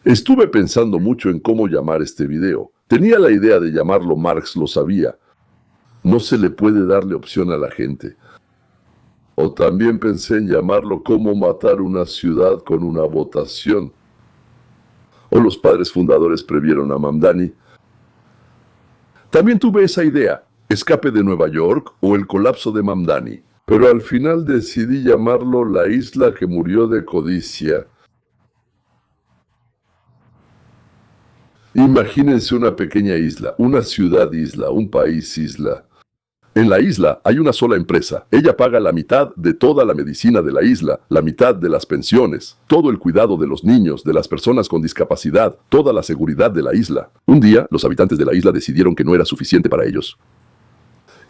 Estuve pensando mucho en cómo llamar este video. Tenía la idea de llamarlo Marx lo sabía. No se le puede darle opción a la gente. O también pensé en llamarlo Cómo matar una ciudad con una votación. O los padres fundadores previeron a Mamdani. También tuve esa idea, Escape de Nueva York o El colapso de Mamdani. Pero al final decidí llamarlo La isla que murió de codicia. Imagínense una pequeña isla, una ciudad isla, un país isla. En la isla hay una sola empresa. Ella paga la mitad de toda la medicina de la isla, la mitad de las pensiones, todo el cuidado de los niños, de las personas con discapacidad, toda la seguridad de la isla. Un día, los habitantes de la isla decidieron que no era suficiente para ellos.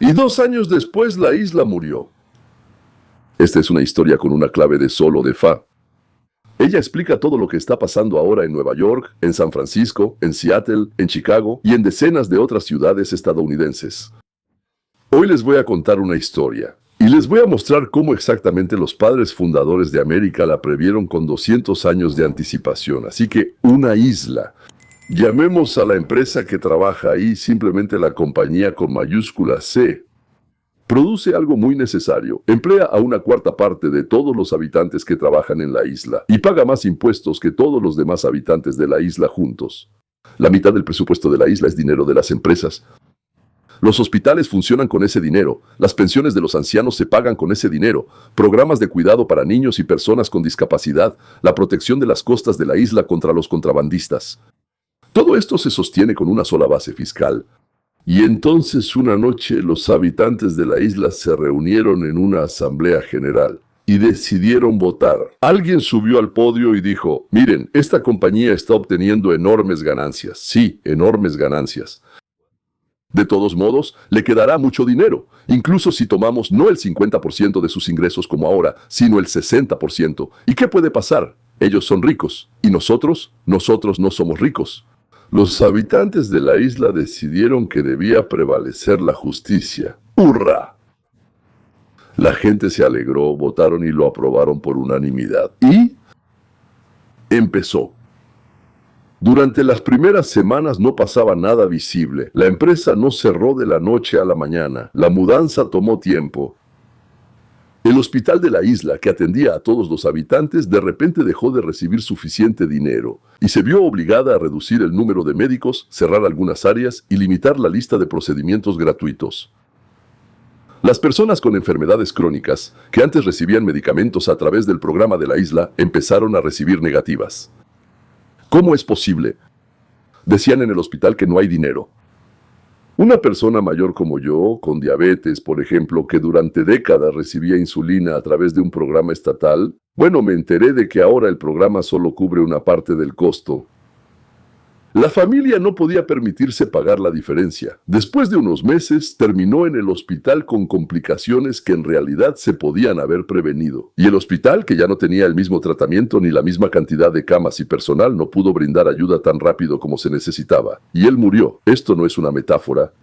Y 2 años después, la isla murió. Esta es una historia con una clave de sol o de fa. Ella explica todo lo que está pasando ahora en Nueva York, en San Francisco, en Seattle, en Chicago y en decenas de otras ciudades estadounidenses. Hoy les voy a contar una historia y les voy a mostrar cómo exactamente los padres fundadores de América la previeron con 200 años de anticipación. Así que una isla. Llamemos a la empresa que trabaja ahí simplemente la compañía con mayúscula C. Produce algo muy necesario, emplea a 1/4 parte de todos los habitantes que trabajan en la isla y paga más impuestos que todos los demás habitantes de la isla juntos. La mitad del presupuesto de la isla es dinero de las empresas. Los hospitales funcionan con ese dinero, las pensiones de los ancianos se pagan con ese dinero, programas de cuidado para niños y personas con discapacidad, la protección de las costas de la isla contra los contrabandistas. Todo esto se sostiene con una sola base fiscal. Y entonces una noche los habitantes de la isla se reunieron en una asamblea general y decidieron votar. Alguien subió al podio y dijo, miren, esta compañía está obteniendo enormes ganancias. Sí, enormes ganancias. De todos modos, le quedará mucho dinero, incluso si tomamos no el 50% de sus ingresos como ahora, sino el 60%. ¿Y qué puede pasar? Ellos son ricos. ¿Y nosotros? Nosotros no somos ricos. Los habitantes de la isla decidieron que debía prevalecer la justicia. ¡Hurra! La gente se alegró, votaron y lo aprobaron por unanimidad. Y empezó. Durante las primeras semanas no pasaba nada visible. La empresa no cerró de la noche a la mañana. La mudanza tomó tiempo. El hospital de la isla, que atendía a todos los habitantes, de repente dejó de recibir suficiente dinero y se vio obligada a reducir el número de médicos, cerrar algunas áreas y limitar la lista de procedimientos gratuitos. Las personas con enfermedades crónicas, que antes recibían medicamentos a través del programa de la isla, empezaron a recibir negativas. ¿Cómo es posible? Decían en el hospital que no hay dinero. Una persona mayor como yo, con diabetes, por ejemplo, que durante décadas recibía insulina a través de un programa estatal, bueno, me enteré de que ahora el programa solo cubre una parte del costo. La familia no podía permitirse pagar la diferencia. Después de unos meses, terminó en el hospital con complicaciones que en realidad se podían haber prevenido. Y el hospital, que ya no tenía el mismo tratamiento ni la misma cantidad de camas y personal, no pudo brindar ayuda tan rápido como se necesitaba. Y él murió. Esto no es una metáfora.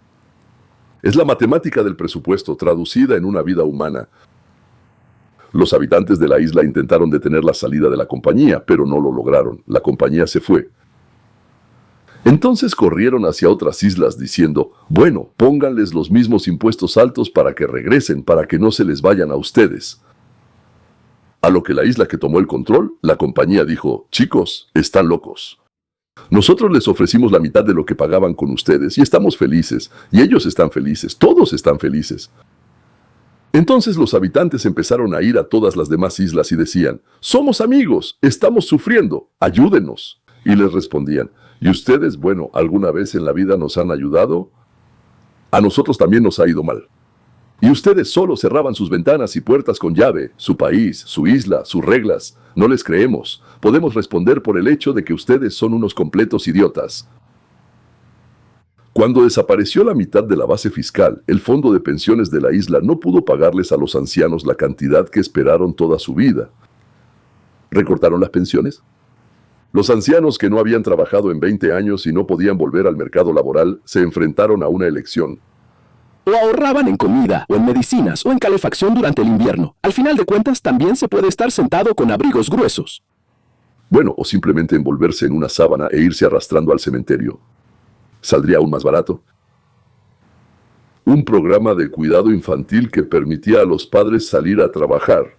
Es la matemática del presupuesto traducida en una vida humana. Los habitantes de la isla intentaron detener la salida de la compañía, pero no lo lograron. La compañía se fue. Entonces corrieron hacia otras islas diciendo, bueno, pónganles los mismos impuestos altos para que regresen, para que no se les vayan a ustedes. A lo que la isla que tomó el control, la compañía dijo, chicos, están locos. Nosotros les ofrecimos la mitad de lo que pagaban con ustedes y estamos felices, y ellos están felices, todos están felices. Entonces los habitantes empezaron a ir a todas las demás islas y decían, somos amigos, estamos sufriendo, ayúdenos. Y les respondían, ¿y ustedes, bueno, alguna vez en la vida nos han ayudado? A nosotros también nos ha ido mal. Y ustedes solo cerraban sus ventanas y puertas con llave, su país, su isla, sus reglas. No les creemos. Podemos responder por el hecho de que ustedes son unos completos idiotas. Cuando desapareció la mitad de la base fiscal, el fondo de pensiones de la isla no pudo pagarles a los ancianos la cantidad que esperaron toda su vida. ¿Recortaron las pensiones? Los ancianos que no habían trabajado en 20 años y no podían volver al mercado laboral se enfrentaron a una elección. O ahorraban en comida, o en medicinas, o en calefacción durante el invierno. Al final de cuentas, también se puede estar sentado con abrigos gruesos. Bueno, o simplemente envolverse en una sábana e irse arrastrando al cementerio. ¿Saldría aún más barato? Un programa de cuidado infantil que permitía a los padres salir a trabajar.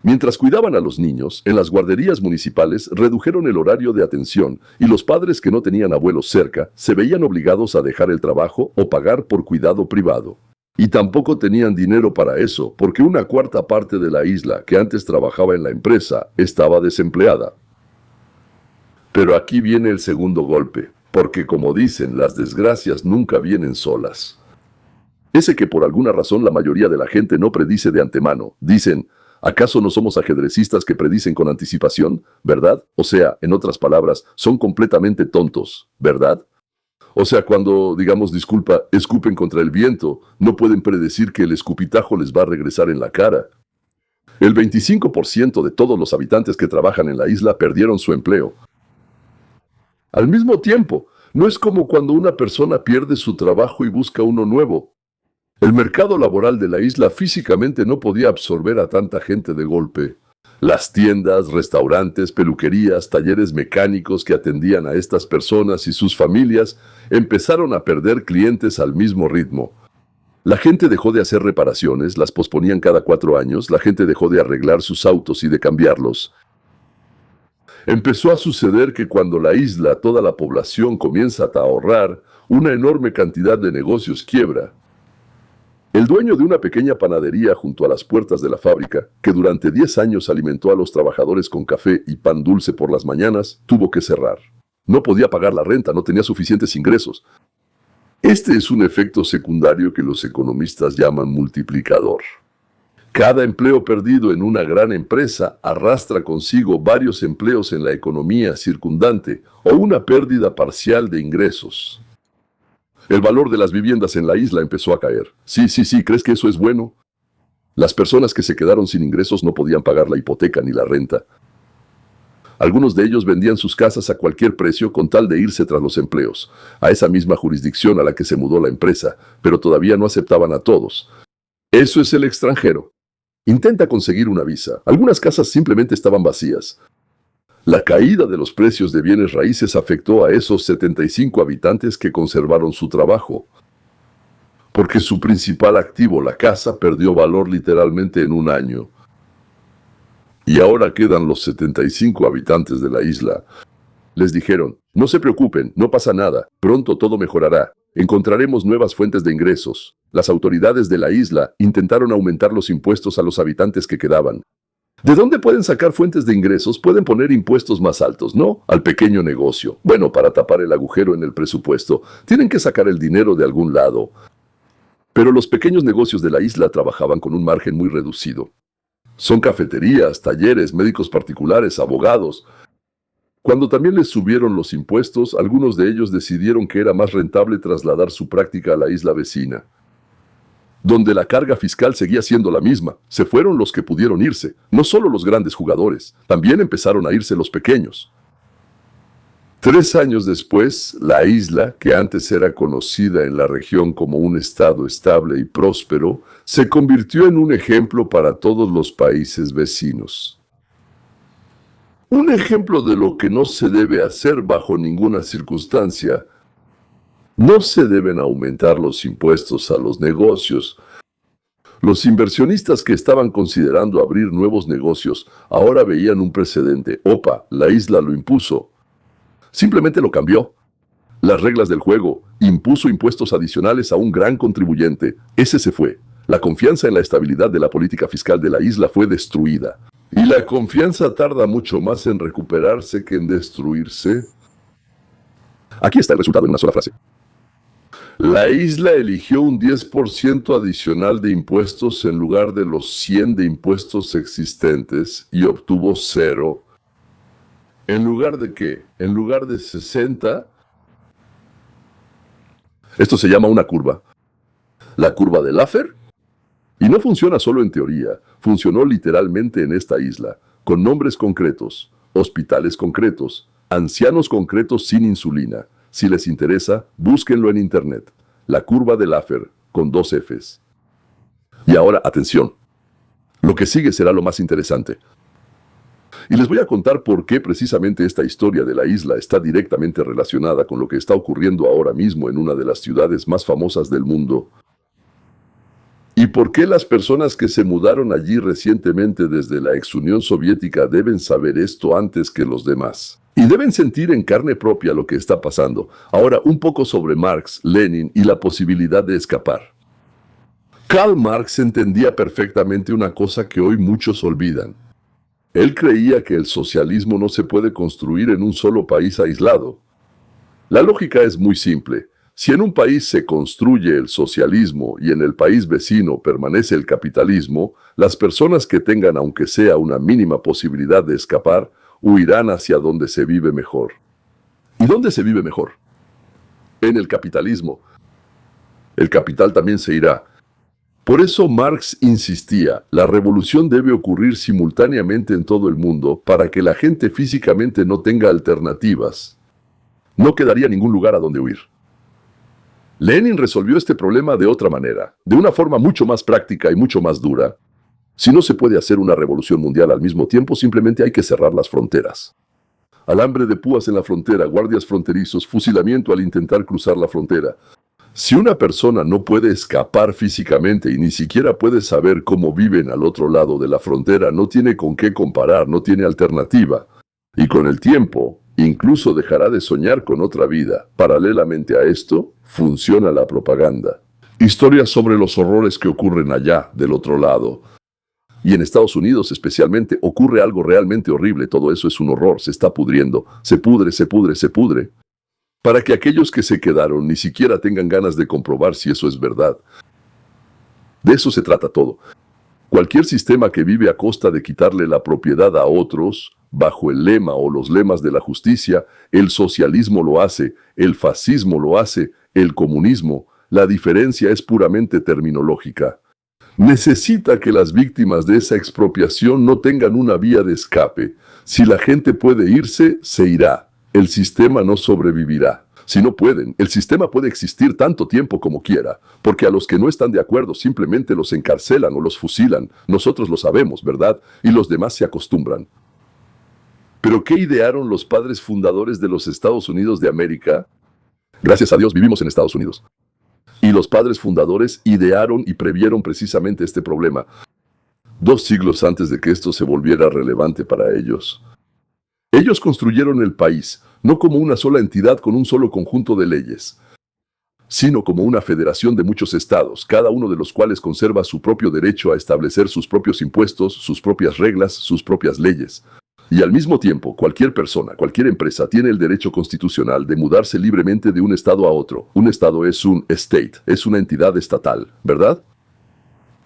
Mientras cuidaban a los niños, en las guarderías municipales redujeron el horario de atención y los padres que no tenían abuelos cerca se veían obligados a dejar el trabajo o pagar por cuidado privado. Y tampoco tenían dinero para eso, porque una cuarta parte de la isla que antes trabajaba en la empresa estaba desempleada. Pero aquí viene el segundo golpe, porque como dicen, las desgracias nunca vienen solas. Ese que por alguna razón la mayoría de la gente no predice de antemano. Dicen, ¿acaso no somos ajedrecistas que predicen con anticipación? ¿Verdad? O sea, en otras palabras, son completamente tontos, ¿verdad? O sea, cuando, digamos, disculpa, escupen contra el viento, no pueden predecir que el escupitajo les va a regresar en la cara. El 25% de todos los habitantes que trabajan en la isla perdieron su empleo. Al mismo tiempo, no es como cuando una persona pierde su trabajo y busca uno nuevo. El mercado laboral de la isla físicamente no podía absorber a tanta gente de golpe. Las tiendas, restaurantes, peluquerías, talleres mecánicos que atendían a estas personas y sus familias empezaron a perder clientes al mismo ritmo. La gente dejó de hacer reparaciones, las posponían cada 4 años, la gente dejó de arreglar sus autos y de cambiarlos. Empezó a suceder que cuando la isla, toda la población comienza a ahorrar, una enorme cantidad de negocios quiebra. El dueño de una pequeña panadería junto a las puertas de la fábrica, que durante 10 años alimentó a los trabajadores con café y pan dulce por las mañanas, tuvo que cerrar. No podía pagar la renta, no tenía suficientes ingresos. Este es un efecto secundario que los economistas llaman multiplicador. Cada empleo perdido en una gran empresa arrastra consigo varios empleos en la economía circundante o una pérdida parcial de ingresos. El valor de las viviendas en la isla empezó a caer. Sí, ¿crees que eso es bueno? Las personas que se quedaron sin ingresos no podían pagar la hipoteca ni la renta. Algunos de ellos vendían sus casas a cualquier precio con tal de irse tras los empleos, a esa misma jurisdicción a la que se mudó la empresa, pero todavía no aceptaban a todos. Eso es el extranjero. Intenta conseguir una visa. Algunas casas simplemente estaban vacías. La caída de los precios de bienes raíces afectó a esos 75 habitantes que conservaron su trabajo, porque su principal activo, la casa, perdió valor literalmente en un año. Y ahora quedan los 75 habitantes de la isla. Les dijeron, no se preocupen, no pasa nada, pronto todo mejorará. Encontraremos nuevas fuentes de ingresos. Las autoridades de la isla intentaron aumentar los impuestos a los habitantes que quedaban. ¿De dónde pueden sacar fuentes de ingresos? Pueden poner impuestos más altos, ¿no? Al pequeño negocio. Bueno, para tapar el agujero en el presupuesto, tienen que sacar el dinero de algún lado. Pero los pequeños negocios de la isla trabajaban con un margen muy reducido. Son cafeterías, talleres, médicos particulares, abogados. Cuando también les subieron los impuestos, algunos de ellos decidieron que era más rentable trasladar su práctica a la isla vecina, donde la carga fiscal seguía siendo la misma. Se fueron los que pudieron irse, no solo los grandes jugadores, también empezaron a irse los pequeños. 3 años después, la isla, que antes era conocida en la región como un estado estable y próspero, se convirtió en un ejemplo para todos los países vecinos. Un ejemplo de lo que no se debe hacer bajo ninguna circunstancia. No se deben aumentar los impuestos a los negocios. Los inversionistas que estaban considerando abrir nuevos negocios ahora veían un precedente. Opa, la isla lo impuso. Simplemente lo cambió. Las reglas del juego, impuso impuestos adicionales a un gran contribuyente. Ese se fue. La confianza en la estabilidad de la política fiscal de la isla fue destruida. Y la confianza tarda mucho más en recuperarse que en destruirse. Aquí está el resultado en una sola frase. La isla eligió un 10% adicional de impuestos en lugar de los 100 de impuestos existentes y obtuvo 0. ¿En lugar de qué? En lugar de 60. Esto se llama una curva. La curva de Laffer. Y no funciona solo en teoría, funcionó literalmente en esta isla, con nombres concretos, hospitales concretos, ancianos concretos sin insulina. Si les interesa, búsquenlo en internet. La curva de Laffer, con 2 Fs. Y ahora, atención. Lo que sigue será lo más interesante. Y les voy a contar por qué precisamente esta historia de la isla está directamente relacionada con lo que está ocurriendo ahora mismo en una de las ciudades más famosas del mundo. ¿Y por qué las personas que se mudaron allí recientemente desde la ex Unión Soviética deben saber esto antes que los demás? Y deben sentir en carne propia lo que está pasando. Ahora, un poco sobre Marx, Lenin y la posibilidad de escapar. Karl Marx entendía perfectamente una cosa que hoy muchos olvidan. Él creía que el socialismo no se puede construir en un solo país aislado. La lógica es muy simple. Si en un país se construye el socialismo y en el país vecino permanece el capitalismo, las personas que tengan aunque sea una mínima posibilidad de escapar, huirán hacia donde se vive mejor. ¿Y dónde se vive mejor? En el capitalismo. El capital también se irá. Por eso Marx insistía, la revolución debe ocurrir simultáneamente en todo el mundo para que la gente físicamente no tenga alternativas. No quedaría ningún lugar a donde huir. Lenin resolvió este problema de otra manera, de una forma mucho más práctica y mucho más dura. Si no se puede hacer una revolución mundial al mismo tiempo, simplemente hay que cerrar las fronteras. Alambre de púas en la frontera, guardias fronterizos, fusilamiento al intentar cruzar la frontera. Si una persona no puede escapar físicamente y ni siquiera puede saber cómo viven al otro lado de la frontera, no tiene con qué comparar, no tiene alternativa. Y con el tiempo, incluso dejará de soñar con otra vida. Paralelamente a esto, funciona la propaganda. Historias sobre los horrores que ocurren allá, del otro lado. Y en Estados Unidos especialmente ocurre algo realmente horrible. Todo eso es un horror, se está pudriendo, se pudre, se pudre, se pudre. Para que aquellos que se quedaron ni siquiera tengan ganas de comprobar si eso es verdad. De eso se trata todo. Cualquier sistema que vive a costa de quitarle la propiedad a otros, bajo el lema o los lemas de la justicia, el socialismo lo hace, el fascismo lo hace, el comunismo, la diferencia es puramente terminológica. Necesita que las víctimas de esa expropiación no tengan una vía de escape. Si la gente puede irse, se irá. El sistema no sobrevivirá. Si no pueden, el sistema puede existir tanto tiempo como quiera, porque a los que no están de acuerdo simplemente los encarcelan o los fusilan. Nosotros lo sabemos, ¿verdad? Y los demás se acostumbran. ¿Pero qué idearon los padres fundadores de los Estados Unidos de América? Gracias a Dios vivimos en Estados Unidos. Y los padres fundadores idearon y previeron precisamente este problema, 2 siglos antes de que esto se volviera relevante para ellos. Ellos construyeron el país, no como una sola entidad con un solo conjunto de leyes, sino como una federación de muchos estados, cada uno de los cuales conserva su propio derecho a establecer sus propios impuestos, sus propias reglas, sus propias leyes. Y al mismo tiempo, cualquier persona, cualquier empresa tiene el derecho constitucional de mudarse libremente de un estado a otro. Un estado es un state, es una entidad estatal, ¿verdad?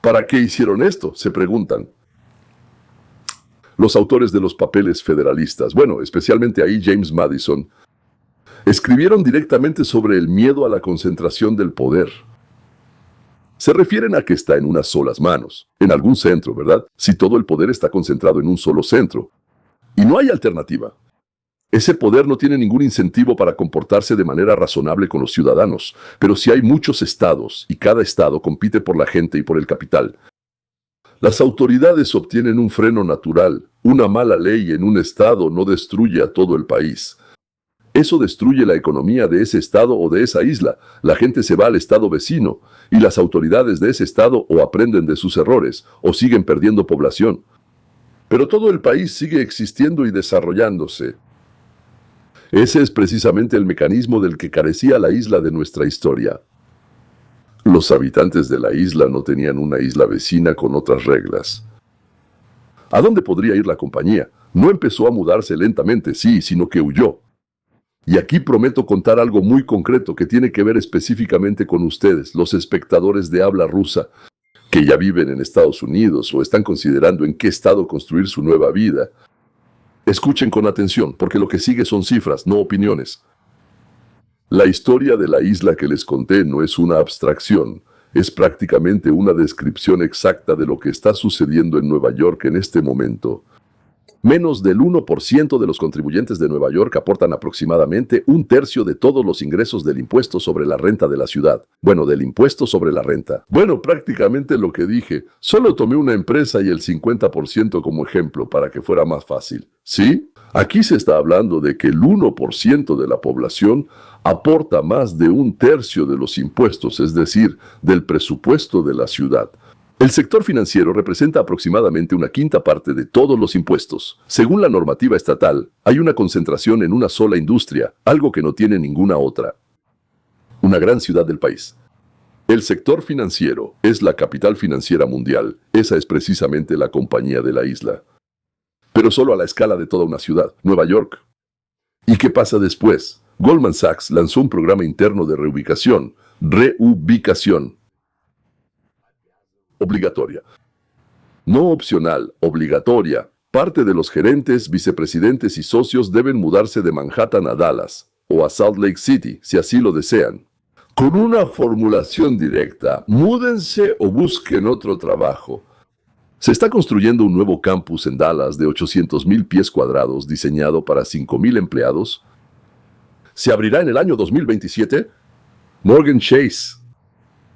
¿Para qué hicieron esto?, se preguntan. Los autores de los papeles federalistas, bueno, especialmente ahí James Madison, escribieron directamente sobre el miedo a la concentración del poder. Se refieren a que está en unas solas manos, en algún centro, ¿verdad? Si todo el poder está concentrado en un solo centro. Y no hay alternativa. Ese poder no tiene ningún incentivo para comportarse de manera razonable con los ciudadanos. Pero si hay muchos estados, y cada estado compite por la gente y por el capital, las autoridades obtienen un freno natural. Una mala ley en un estado no destruye a todo el país. Eso destruye la economía de ese estado o de esa isla. La gente se va al estado vecino, y las autoridades de ese estado o aprenden de sus errores, o siguen perdiendo población. Pero todo el país sigue existiendo y desarrollándose. Ese es precisamente el mecanismo del que carecía la isla de nuestra historia. Los habitantes de la isla no tenían una isla vecina con otras reglas. ¿A dónde podría ir la compañía? No empezó a mudarse lentamente, sí, sino que huyó. Y aquí prometo contar algo muy concreto que tiene que ver específicamente con ustedes, los espectadores de habla rusa, que ya viven en Estados Unidos o están considerando en qué estado construir su nueva vida. Escuchen con atención, porque lo que sigue son cifras, no opiniones. La historia de la isla que les conté no es una abstracción, es prácticamente una descripción exacta de lo que está sucediendo en Nueva York en este momento. Menos del 1% de los contribuyentes de Nueva York aportan aproximadamente un tercio de todos los ingresos del impuesto sobre la renta de la ciudad. Bueno, del impuesto sobre la renta. Bueno, prácticamente lo que dije. Solo tomé una empresa y el 50% como ejemplo para que fuera más fácil. ¿Sí? Aquí se está hablando de que el 1% de la población aporta más de un tercio de los impuestos, es decir, del presupuesto de la ciudad. El sector financiero representa aproximadamente una quinta parte de todos los impuestos. Según la normativa estatal, hay una concentración en una sola industria, algo que no tiene ninguna otra. Una gran ciudad del país. El sector financiero es la capital financiera mundial. Esa es precisamente la compañía de la isla. Pero solo a la escala de toda una ciudad, Nueva York. ¿Y qué pasa después? Goldman Sachs lanzó un programa interno de reubicación. Obligatoria. No opcional, obligatoria. Parte de los gerentes, vicepresidentes y socios deben mudarse de Manhattan a Dallas o a Salt Lake City, si así lo desean. Con una formulación directa, múdense o busquen otro trabajo. Se está construyendo un nuevo campus en Dallas de 800,000 pies cuadrados diseñado para 5,000 empleados. Se abrirá en el año 2027. Morgan Chase,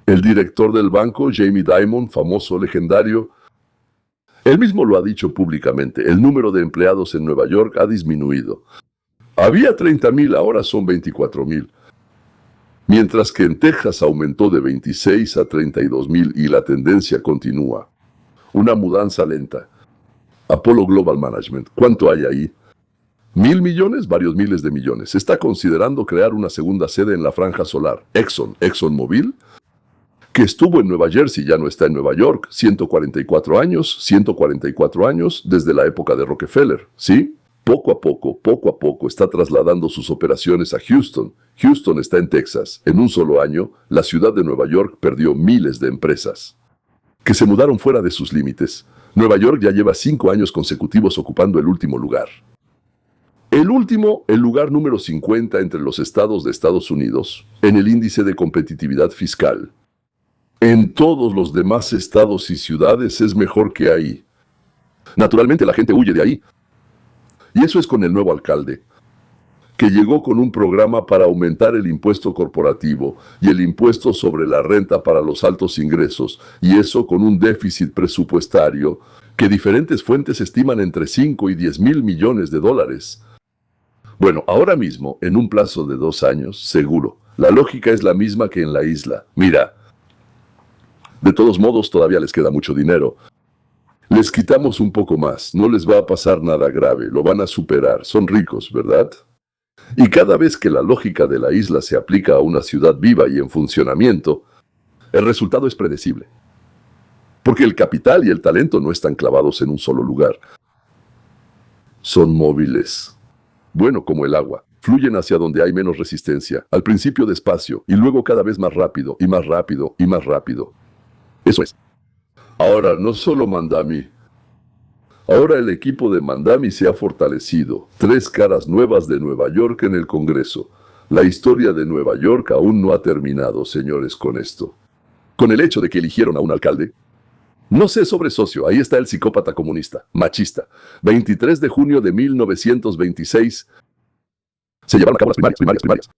el director del banco, Jamie Dimon, famoso, legendario, él mismo lo ha dicho públicamente, el número de empleados en Nueva York ha disminuido. Había 30,000, ahora son 24,000. Mientras que en Texas aumentó de 26 a 32,000 y la tendencia continúa. Una mudanza lenta. Apollo Global Management, ¿cuánto hay ahí? ¿1,000 millones? Varios miles de millones. Está considerando crear una segunda sede en la franja solar. ExxonMobil, que estuvo en Nueva Jersey, ya no está en Nueva York, 144 años desde la época de Rockefeller, ¿sí? Poco a poco está trasladando sus operaciones a Houston. Houston está en Texas. En un solo año, la ciudad de Nueva York perdió miles de empresas que se mudaron fuera de sus límites. Nueva York ya lleva 5 años consecutivos ocupando el último lugar. El lugar número 50 entre los estados de Estados Unidos, en el índice de competitividad fiscal. En todos los demás estados y ciudades es mejor que ahí. Naturalmente la gente huye de ahí. Y eso es con el nuevo alcalde, que llegó con un programa para aumentar el impuesto corporativo y el impuesto sobre la renta para los altos ingresos, y eso con un déficit presupuestario que diferentes fuentes estiman entre 5 y 10,000 millones de dólares. Bueno, ahora mismo, en un plazo de 2 años, seguro, la lógica es la misma que en la isla. Mira, de todos modos todavía les queda mucho dinero. Les quitamos un poco más, no les va a pasar nada grave, lo van a superar, son ricos, ¿verdad? Y cada vez que la lógica de la isla se aplica a una ciudad viva y en funcionamiento, el resultado es predecible. Porque el capital y el talento no están clavados en un solo lugar. Son móviles. Bueno, como el agua. Fluyen hacia donde hay menos resistencia, al principio despacio, y luego cada vez más rápido, y más rápido, y más rápido. Eso es. Ahora, no solo Mandami. Ahora el equipo de Mandami se ha fortalecido. 3 caras nuevas de Nueva York en el Congreso. La historia de Nueva York aún no ha terminado, señores, con esto. Con el hecho de que eligieron a un alcalde. No sé sobre socio, ahí está el psicópata comunista, machista. 23 de junio de 1926. Se llevaron a cabo las primarias.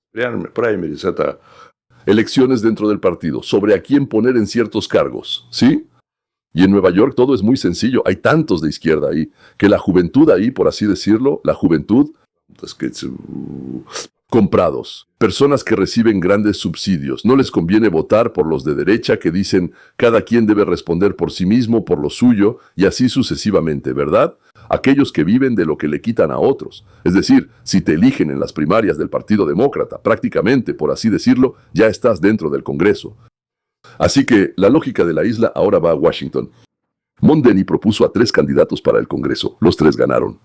Elecciones dentro del partido, sobre a quién poner en ciertos cargos, ¿sí? Y en Nueva York todo es muy sencillo, hay tantos de izquierda ahí, que la juventud ahí, por así decirlo, la juventud, comprados, personas que reciben grandes subsidios, no les conviene votar por los de derecha que dicen cada quien debe responder por sí mismo, por lo suyo, y así sucesivamente, ¿verdad? Aquellos que viven de lo que le quitan a otros. Es decir, si te eligen en las primarias del Partido Demócrata, prácticamente, por así decirlo, ya estás dentro del Congreso. Así que la lógica de la isla ahora va a Washington. Mondeni propuso a 3 candidatos para el Congreso. Los 3 ganaron.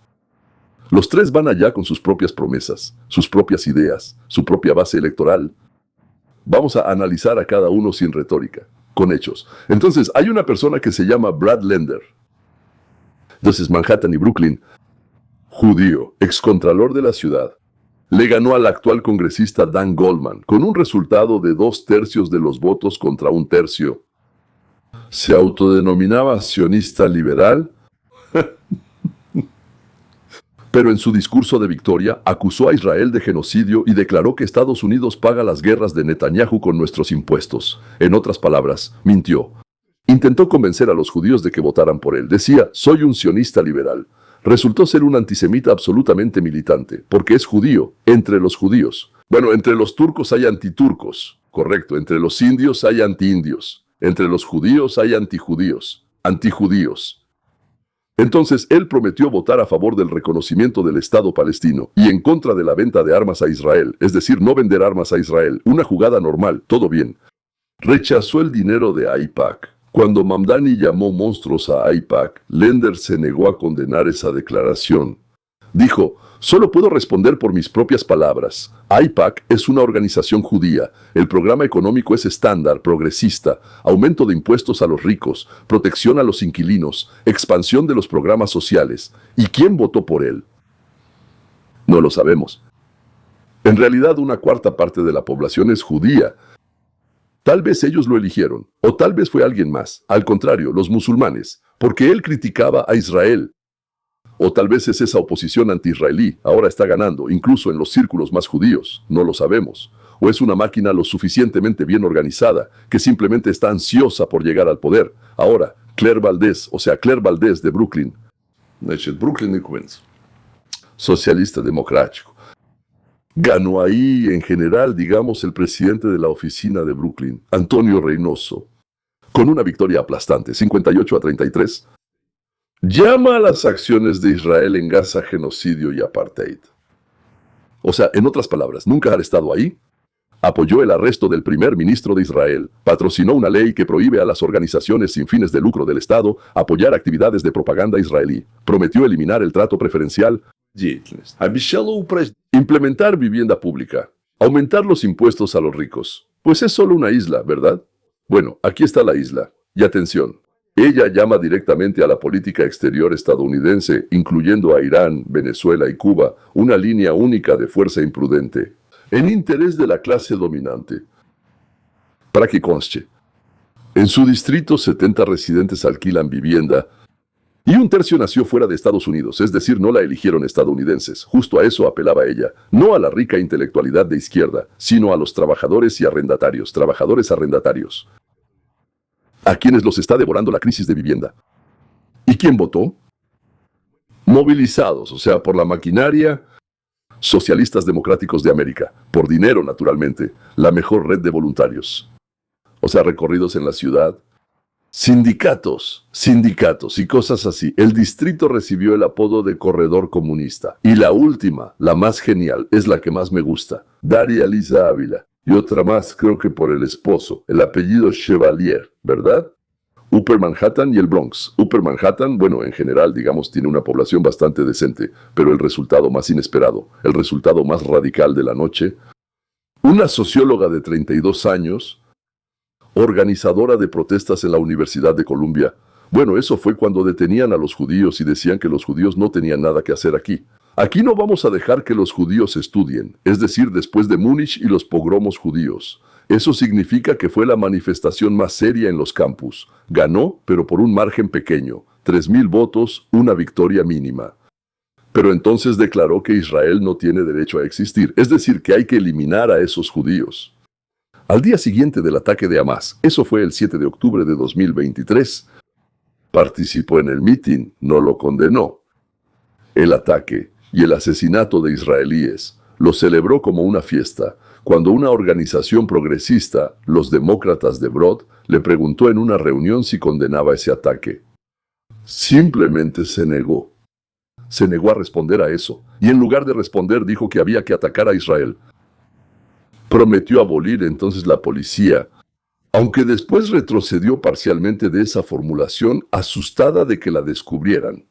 Los 3 van allá con sus propias promesas, sus propias ideas, su propia base electoral. Vamos a analizar a cada uno sin retórica, con hechos. Entonces, hay una persona que se llama Brad Lender. Entonces, Manhattan y Brooklyn, judío, excontralor de la ciudad, le ganó al actual congresista Dan Goldman, con un resultado de 2/3 de los votos contra 1/3. Se autodenominaba sionista liberal. Pero en su discurso de victoria acusó a Israel de genocidio y declaró que Estados Unidos paga las guerras de Netanyahu con nuestros impuestos. En otras palabras, mintió. Intentó convencer a los judíos de que votaran por él. Decía, soy un sionista liberal. Resultó ser un antisemita absolutamente militante, porque es judío, entre los judíos. Bueno, entre los turcos hay antiturcos, correcto, entre los indios hay antiindios, entre los judíos hay antijudíos, antijudíos. Entonces, él prometió votar a favor del reconocimiento del Estado palestino y en contra de la venta de armas a Israel, es decir, no vender armas a Israel, una jugada normal, todo bien. Rechazó el dinero de AIPAC. Cuando Mamdani llamó monstruos a AIPAC, Lender se negó a condenar esa declaración. Dijo, solo puedo responder por mis propias palabras. AIPAC es una organización judía. El programa económico es estándar, progresista, aumento de impuestos a los ricos, protección a los inquilinos, expansión de los programas sociales. ¿Y quién votó por él? No lo sabemos. En realidad, una cuarta parte de la población es judía. Tal vez ellos lo eligieron, o tal vez fue alguien más, al contrario, los musulmanes, porque él criticaba a Israel. O tal vez es esa oposición anti-israelí, ahora está ganando, incluso en los círculos más judíos, no lo sabemos. O es una máquina lo suficientemente bien organizada, que simplemente está ansiosa por llegar al poder. Ahora, Claire Valdez, o sea, Claire Valdez de Brooklyn. Brooklyn, socialista democrático. Ganó ahí, en general, digamos, el presidente de la oficina de Brooklyn, Antonio Reynoso, con una victoria aplastante, 58-33. Llama a las acciones de Israel en Gaza genocidio y apartheid. O sea, en otras palabras, nunca ha estado ahí. Apoyó el arresto del primer ministro de Israel, patrocinó una ley que prohíbe a las organizaciones sin fines de lucro del Estado apoyar actividades de propaganda israelí, prometió eliminar el trato preferencial, implementar vivienda pública, aumentar los impuestos a los ricos. Pues es solo una isla, ¿verdad? Bueno, aquí está la isla. Y atención, ella llama directamente a la política exterior estadounidense, incluyendo a Irán, Venezuela y Cuba, una línea única de fuerza imprudente, en interés de la clase dominante. Para que conste, en su distrito 70 residentes alquilan vivienda, y un tercio nació fuera de Estados Unidos, es decir, no la eligieron estadounidenses. Justo a eso apelaba ella, no a la rica intelectualidad de izquierda, sino a los trabajadores y arrendatarios, trabajadores arrendatarios, a quienes los está devorando la crisis de vivienda. ¿Y quién votó? Movilizados, o sea, por la maquinaria, socialistas democráticos de América, por dinero, naturalmente, la mejor red de voluntarios. O sea, recorridos en la ciudad, sindicatos y cosas así. El distrito recibió el apodo de corredor comunista. Y la última, la más genial, es la que más me gusta. Daria Lisa Ávila. Y otra más, creo que por el esposo, el apellido Chevalier, ¿verdad? Upper Manhattan y el Bronx. Upper Manhattan, bueno, en general, digamos, tiene una población bastante decente, pero el resultado más inesperado, el resultado más radical de la noche, una socióloga de 32 años, organizadora de protestas en la Universidad de Columbia. Bueno, eso fue cuando detenían a los judíos y decían que los judíos no tenían nada que hacer aquí. Aquí no vamos a dejar que los judíos estudien, es decir, después de Múnich y los pogromos judíos. Eso significa que fue la manifestación más seria en los campus. Ganó, pero por un margen pequeño, 3.000 votos, una victoria mínima. Pero entonces declaró que Israel no tiene derecho a existir, es decir, que hay que eliminar a esos judíos. Al día siguiente del ataque de Hamás, eso fue el 7 de octubre de 2023, participó en el mitin, no lo condenó. El ataque y el asesinato de israelíes lo celebró como una fiesta, cuando una organización progresista, los demócratas de Brod, le preguntó en una reunión si condenaba ese ataque. Simplemente se negó. Se negó a responder a eso, y en lugar de responder dijo que había que atacar a Israel. Prometió abolir entonces la policía, aunque después retrocedió parcialmente de esa formulación, asustada de que la descubrieran.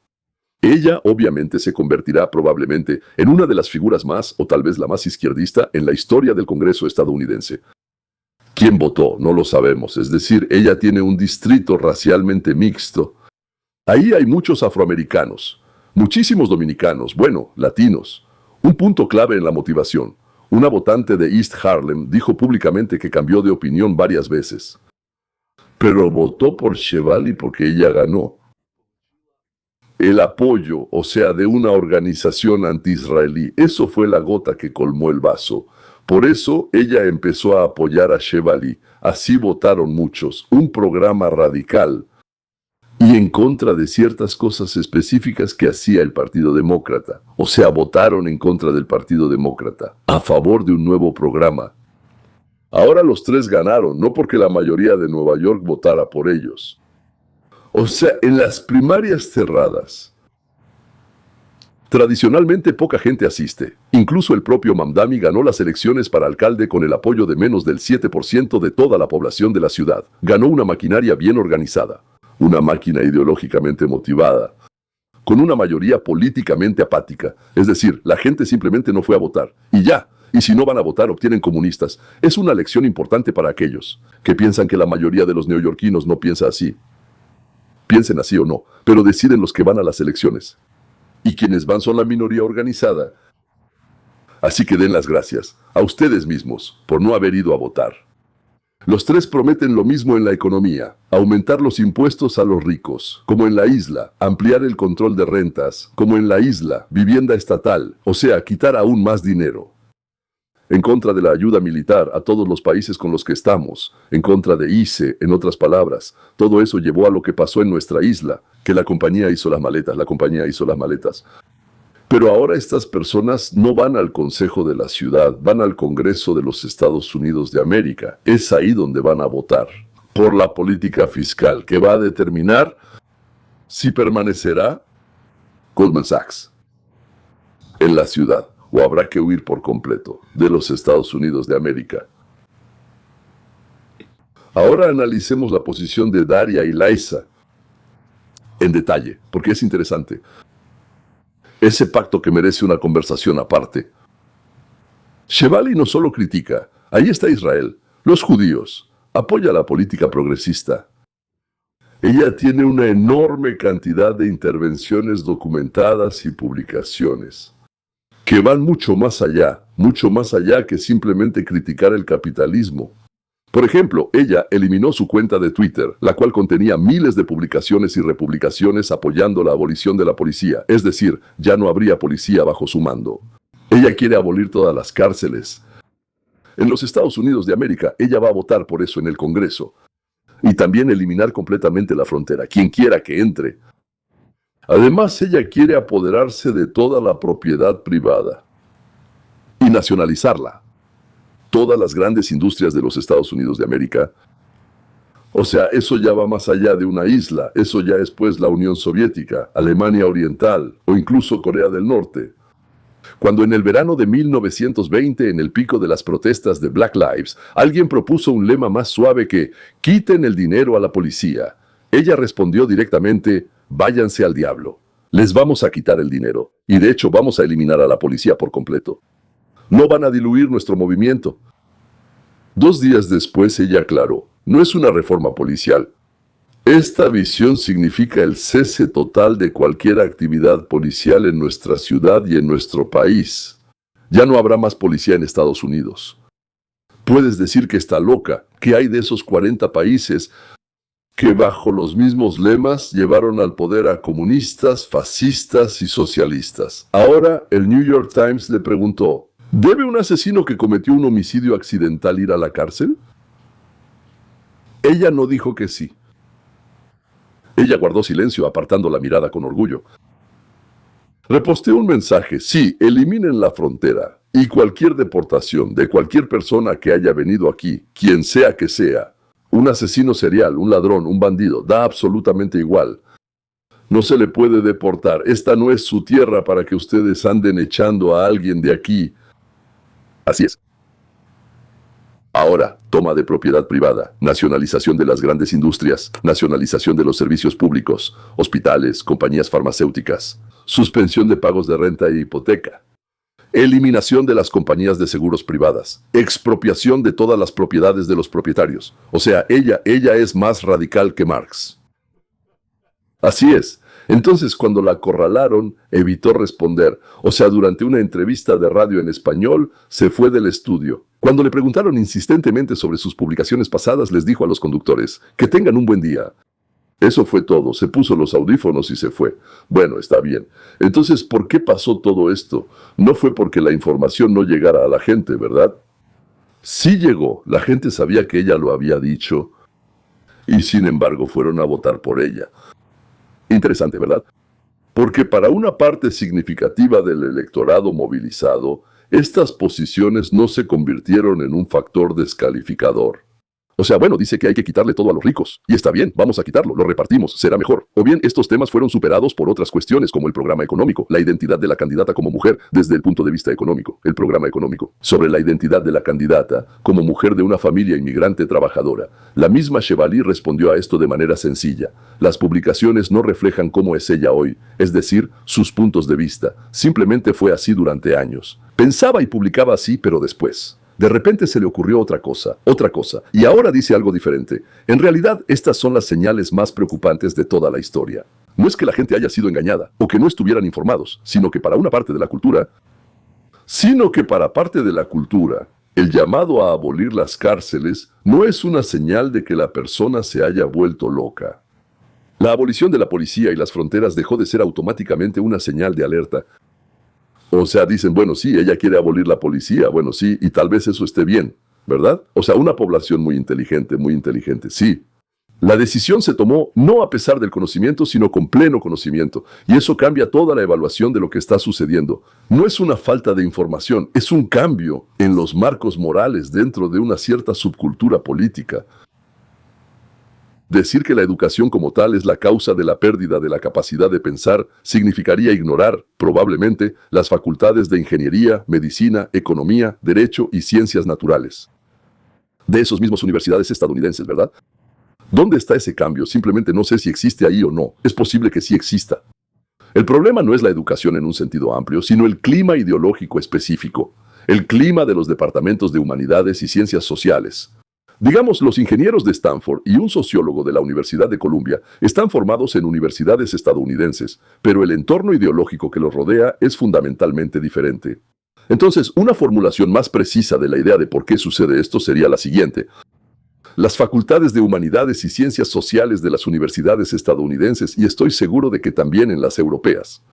Ella obviamente se convertirá probablemente en una de las figuras más, o tal vez la más izquierdista, en la historia del Congreso estadounidense. ¿Quién votó? No lo sabemos, es decir, ella tiene un distrito racialmente mixto. Ahí hay muchos afroamericanos, muchísimos dominicanos, bueno, latinos. Un punto clave en la motivación. Una votante de East Harlem dijo públicamente que cambió de opinión varias veces. Pero votó por Chevalier porque ella ganó. el apoyo, o sea, de una organización anti-israelí. Eso fue la gota que colmó el vaso. Por eso ella empezó a apoyar a Chevali. Así votaron muchos. Un programa radical y en contra de ciertas cosas específicas que hacía el Partido Demócrata. O sea, votaron en contra del Partido Demócrata, a favor de un nuevo programa. Ahora los tres ganaron, no porque la mayoría de Nueva York votara por ellos. O sea, en las primarias cerradas, tradicionalmente poca gente asiste. Incluso el propio Mamdani ganó las elecciones para alcalde con el apoyo de menos del 7% de toda la población de la ciudad. Ganó una maquinaria bien organizada, una máquina ideológicamente motivada, con una mayoría políticamente apática. Es decir, la gente simplemente no fue a votar. Y ya. Y si no van a votar, obtienen comunistas. Es una lección importante para aquellos que piensan que la mayoría de los neoyorquinos no piensa así. Piensen así o no, pero deciden los que van a las elecciones. Y quienes van son la minoría organizada. Así que den las gracias a ustedes mismos por no haber ido a votar. Los tres prometen lo mismo en la economía: aumentar los impuestos a los ricos, como en la isla, ampliar el control de rentas, como en la isla, vivienda estatal, o sea, quitar aún más dinero. En contra de la ayuda militar a todos los países con los que estamos, en contra de ICE, en otras palabras. Todo eso llevó a lo que pasó en nuestra isla, que la compañía hizo las maletas. Pero ahora estas personas no van al Consejo de la Ciudad, van al Congreso de los Estados Unidos de América. Es ahí donde van a votar por la política fiscal que va a determinar si permanecerá Goldman Sachs en la ciudad o habrá que huir por completo de los Estados Unidos de América. Ahora analicemos la posición de Daria y Liza en detalle, porque es interesante. Ese pacto que merece una conversación aparte. Chevali no solo critica, ahí está Israel, los judíos, apoya la política progresista. Ella tiene una enorme cantidad de intervenciones documentadas y publicaciones que van mucho más allá que simplemente criticar el capitalismo. Por ejemplo, ella eliminó su cuenta de Twitter, la cual contenía miles de publicaciones y republicaciones apoyando la abolición de la policía, es decir, ya no habría policía bajo su mando. Ella quiere abolir todas las cárceles. En los Estados Unidos de América, ella va a votar por eso en el Congreso. Y también eliminar completamente la frontera, quien quiera que entre. Además, ella quiere apoderarse de toda la propiedad privada y nacionalizarla. Todas las grandes industrias de los Estados Unidos de América. O sea, eso ya va más allá de una isla. Eso ya es pues la Unión Soviética, Alemania Oriental o incluso Corea del Norte. Cuando en el verano de 1920, en el pico de las protestas de Black Lives, alguien propuso un lema más suave que «quiten el dinero a la policía», ella respondió directamente «váyanse al diablo. Les vamos a quitar el dinero. Y de hecho vamos a eliminar a la policía por completo. No van a diluir nuestro movimiento». 2 días después ella aclaró, no es una reforma policial. Esta visión significa el cese total de cualquier actividad policial en nuestra ciudad y en nuestro país. Ya no habrá más policía en Estados Unidos. Puedes decir que está loca, que hay de esos 40 países que bajo los mismos lemas llevaron al poder a comunistas, fascistas y socialistas. Ahora el New York Times le preguntó, ¿debe un asesino que cometió un homicidio accidental ir a la cárcel? Ella no dijo que sí. Ella guardó silencio, apartando la mirada con orgullo. Reposteó un mensaje, sí, eliminen la frontera y cualquier deportación de cualquier persona que haya venido aquí, quien sea que sea. Un asesino serial, un ladrón, un bandido, da absolutamente igual. No se le puede deportar. Esta no es su tierra para que ustedes anden echando a alguien de aquí. Así es. Ahora, toma de propiedad privada, nacionalización de las grandes industrias, nacionalización de los servicios públicos, hospitales, compañías farmacéuticas, suspensión de pagos de renta e hipoteca, eliminación de las compañías de seguros privadas, expropiación de todas las propiedades de los propietarios. O sea, ella es más radical que Marx. Así es. Entonces, cuando la acorralaron, evitó responder. O sea, durante una entrevista de radio en español, se fue del estudio. Cuando le preguntaron insistentemente sobre sus publicaciones pasadas, les dijo a los conductores, que tengan un buen día. Eso fue todo. Se puso los audífonos y se fue. Bueno, está bien. Entonces, ¿por qué pasó todo esto? No fue porque la información no llegara a la gente, ¿verdad? Sí llegó. La gente sabía que ella lo había dicho y sin embargo fueron a votar por ella. Interesante, ¿verdad? Porque para una parte significativa del electorado movilizado, estas posiciones no se convirtieron en un factor descalificador. O sea, bueno, dice que hay que quitarle todo a los ricos. Y está bien, vamos a quitarlo, lo repartimos, será mejor. O bien, estos temas fueron superados por otras cuestiones, como el programa económico, la identidad de la candidata como mujer, desde el punto de vista económico, el programa económico. Sobre la identidad de la candidata, como mujer de una familia inmigrante trabajadora, la misma Chevalier respondió a esto de manera sencilla. Las publicaciones no reflejan cómo es ella hoy, es decir, sus puntos de vista. Simplemente fue así durante años. Pensaba y publicaba así, pero después. De repente se le ocurrió otra cosa, y ahora dice algo diferente. En realidad, estas son las señales más preocupantes de toda la historia. No es que la gente haya sido engañada, o que no estuvieran informados, sino que para parte de la cultura, el llamado a abolir las cárceles no es una señal de que la persona se haya vuelto loca. La abolición de la policía y las fronteras dejó de ser automáticamente una señal de alerta. O sea, dicen, bueno, sí, ella quiere abolir la policía, bueno, sí, y tal vez eso esté bien, ¿verdad? O sea, una población muy inteligente, sí. La decisión se tomó no a pesar del conocimiento, sino con pleno conocimiento, y eso cambia toda la evaluación de lo que está sucediendo. No es una falta de información, es un cambio en los marcos morales dentro de una cierta subcultura política. Decir que la educación como tal es la causa de la pérdida de la capacidad de pensar significaría ignorar, probablemente, las facultades de ingeniería, medicina, economía, derecho y ciencias naturales. De esos mismos universidades estadounidenses, ¿verdad? ¿Dónde está ese cambio? Simplemente no sé si existe ahí o no. Es posible que sí exista. El problema no es la educación en un sentido amplio, sino el clima ideológico específico. El clima de los departamentos de humanidades y ciencias sociales. Digamos, los ingenieros de Stanford y un sociólogo de la Universidad de Columbia están formados en universidades estadounidenses, pero el entorno ideológico que los rodea es fundamentalmente diferente. Entonces, una formulación más precisa de la idea de por qué sucede esto sería la siguiente. Las facultades de humanidades y ciencias sociales de las universidades estadounidenses, y estoy seguro de que también en las europeas,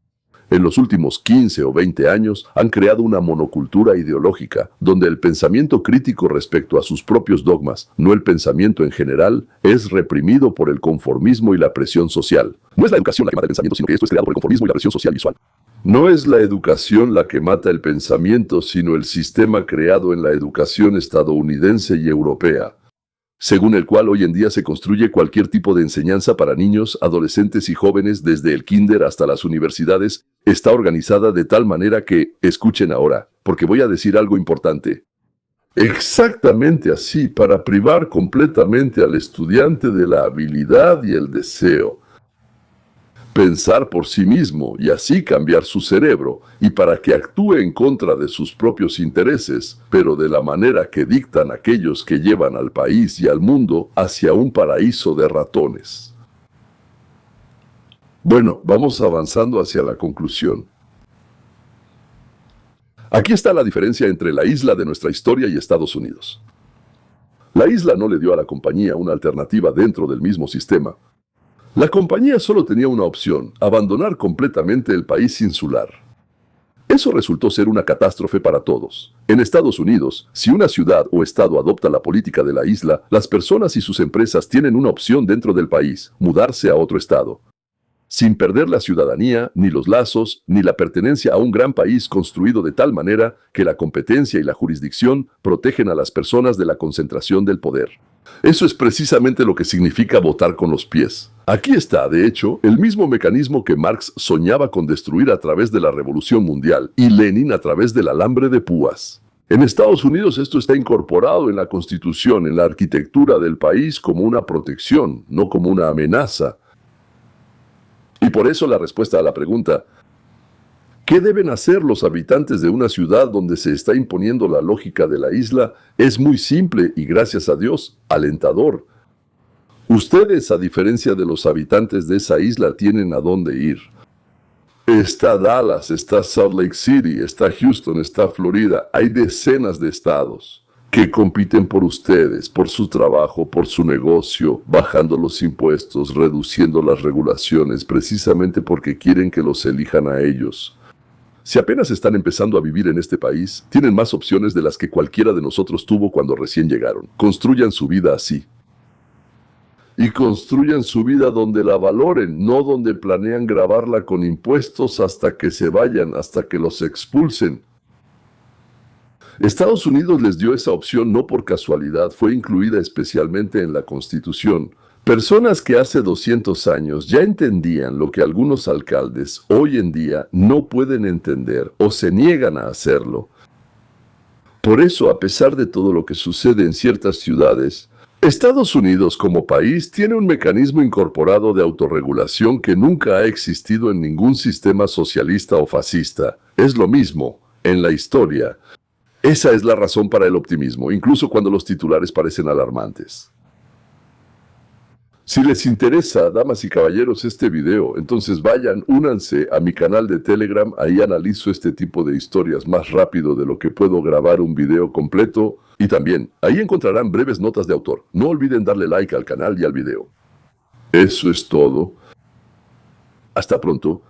en los últimos 15 o 20 años han creado una monocultura ideológica, donde el pensamiento crítico respecto a sus propios dogmas, no el pensamiento en general, es reprimido por el conformismo y la presión social. No es la educación la que mata el pensamiento, sino que esto es creado por el conformismo y la presión social visual. No es la educación la que mata el pensamiento, sino el sistema creado en la educación estadounidense y europea, según el cual hoy en día se construye cualquier tipo de enseñanza para niños, adolescentes y jóvenes desde el kinder hasta las universidades, está organizada de tal manera que, escuchen ahora, porque voy a decir algo importante. Exactamente así, para privar completamente al estudiante de la habilidad y el deseo. Pensar por sí mismo y así cambiar su cerebro, y para que actúe en contra de sus propios intereses, pero de la manera que dictan aquellos que llevan al país y al mundo hacia un paraíso de ratones. Bueno, vamos avanzando hacia la conclusión. Aquí está la diferencia entre la isla de nuestra historia y Estados Unidos. La isla no le dio a la compañía una alternativa dentro del mismo sistema. La compañía solo tenía una opción: abandonar completamente el país insular. Eso resultó ser una catástrofe para todos. En Estados Unidos, si una ciudad o estado adopta la política de la isla, las personas y sus empresas tienen una opción dentro del país: mudarse a otro estado, sin perder la ciudadanía, ni los lazos, ni la pertenencia a un gran país construido de tal manera que la competencia y la jurisdicción protegen a las personas de la concentración del poder. Eso es precisamente lo que significa votar con los pies. Aquí está, de hecho, el mismo mecanismo que Marx soñaba con destruir a través de la Revolución Mundial y Lenin a través del alambre de púas. En Estados Unidos esto está incorporado en la Constitución, en la arquitectura del país, como una protección, no como una amenaza. Y por eso la respuesta a la pregunta, ¿qué deben hacer los habitantes de una ciudad donde se está imponiendo la lógica de la isla? Es muy simple y, gracias a Dios, alentador. Ustedes, a diferencia de los habitantes de esa isla, tienen a dónde ir. Está Dallas, está Salt Lake City, está Houston, está Florida. Hay decenas de estados. que compiten por ustedes, por su trabajo, por su negocio, bajando los impuestos, reduciendo las regulaciones, precisamente porque quieren que los elijan a ellos. Si apenas están empezando a vivir en este país, tienen más opciones de las que cualquiera de nosotros tuvo cuando recién llegaron. Construyan su vida así. Y construyan su vida donde la valoren, no donde planean grabarla con impuestos hasta que se vayan, hasta que los expulsen. Estados Unidos les dio esa opción no por casualidad, fue incluida especialmente en la Constitución. Personas que hace 200 años ya entendían lo que algunos alcaldes hoy en día no pueden entender o se niegan a hacerlo. Por eso, a pesar de todo lo que sucede en ciertas ciudades, Estados Unidos como país tiene un mecanismo incorporado de autorregulación que nunca ha existido en ningún sistema socialista o fascista. Es lo mismo en la historia. Esa es la razón para el optimismo, incluso cuando los titulares parecen alarmantes. Si les interesa, damas y caballeros, este video, entonces vayan, únanse a mi canal de Telegram, ahí analizo este tipo de historias más rápido de lo que puedo grabar un video completo, y también, ahí encontrarán breves notas de autor. No olviden darle like al canal y al video. Eso es todo. Hasta pronto.